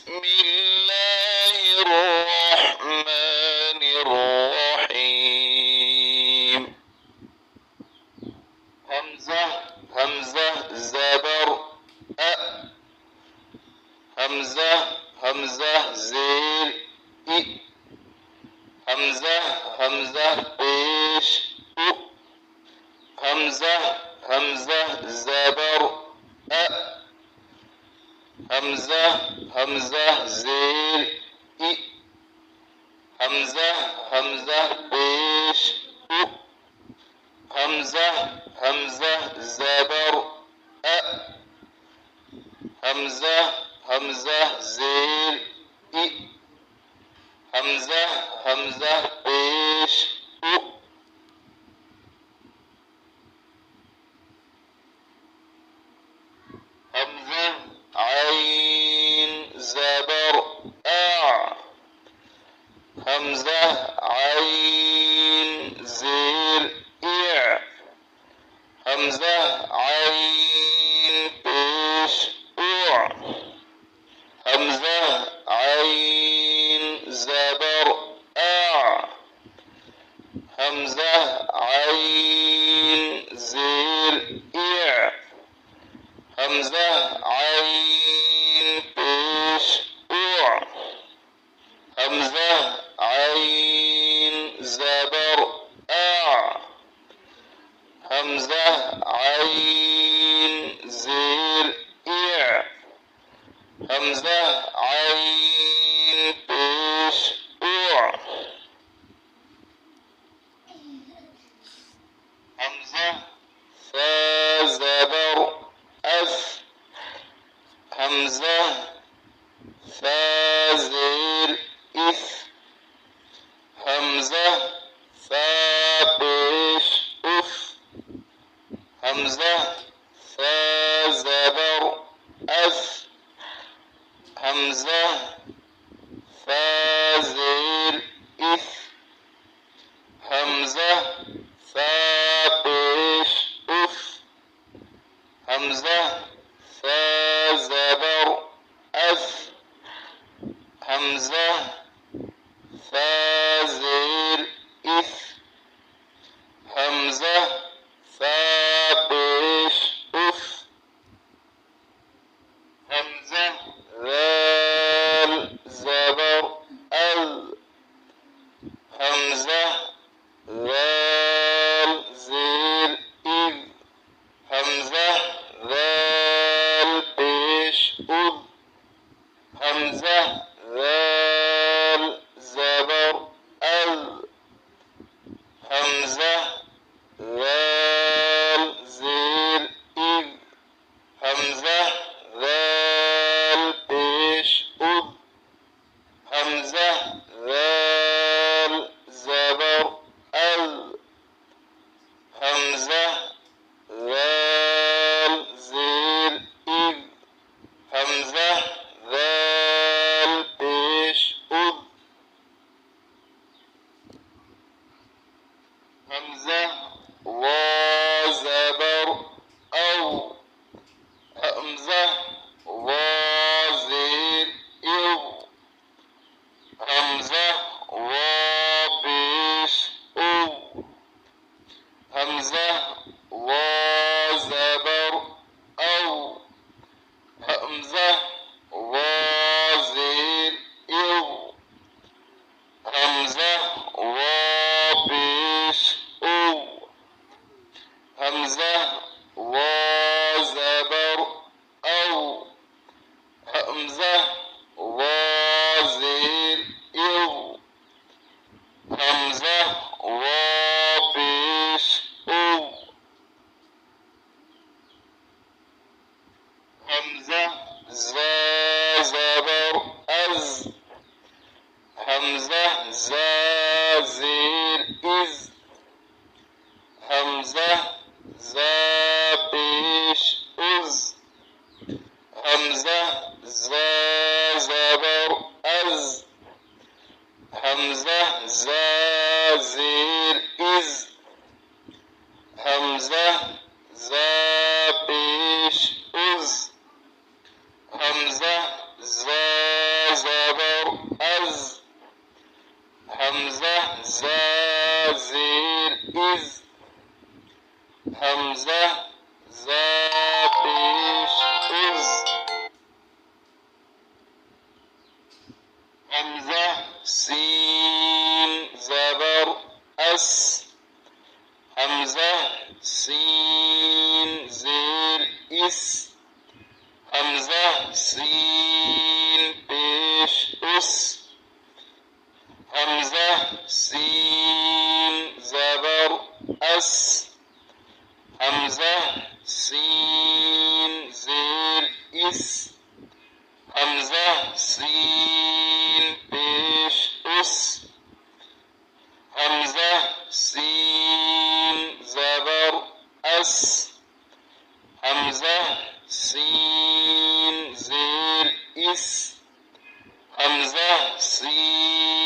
بسم الله الرحمن الرحيم. همزة همزة زبر أ، همزة همزة زير إ، همزة همزة بيش أ، همزة همزة زبر أ، همزة همزة زير إ، همزة همزة بيش أ، همزة همزة زبر أ، همزة همزة زير إ، همزة همزة بيش أ، همزة عين زبر أع، همزة عين زير إع، همزة عين بيش أوع، همزة عين زبر أع، همزة عين زير إع، همزة عين بيش أوع، همزة عين زبر أع، همزة عين زير إع، همزة عين بيش أوع، همزة فا زبر أف، همزة فا زير إف، همزة فا بيش أف، همزة فا زبر أف، همزة فا زير إف، همزة فا بيش أف، همزة فا زبر أف، همزة فا زير إف، همزة فا بيش أف، همزة ذال زبر أذ، همزة ذال زير إذ، همزة ذال بيش أذ، همزة ذال زبر أذ، همزة ذال زير إذ، همزة ذال بيش أذ، همزة ذال زبر أذ، همزة ذال زير إذ، همزة ذال بيش أذ، همزة وا زبر أو، همزة وا زير إو، همزة وا بيش أو، همزة وا زبر أو، همزة وا زير إو، همزة وا بيش أو، همزة وا زبر أو، همزة وا زير إو، همزة وا بيش أو، همزة زا زبر أز، همزة زا زير إز، همزة زا بيش أز، همزة زا زبر أز، همزة زا زير إز، همزة زا بيش أز، همزة زا زبر أز همزة زا زير إز همزة زا بيش إز همزة سين زبر أس همزة سين زير إس همزة سين بيش أس همزة سين زبر أس همزة سين زير إس همزة سين بيش أس همزة سين زبر أس همزة سين زير إس همزة سين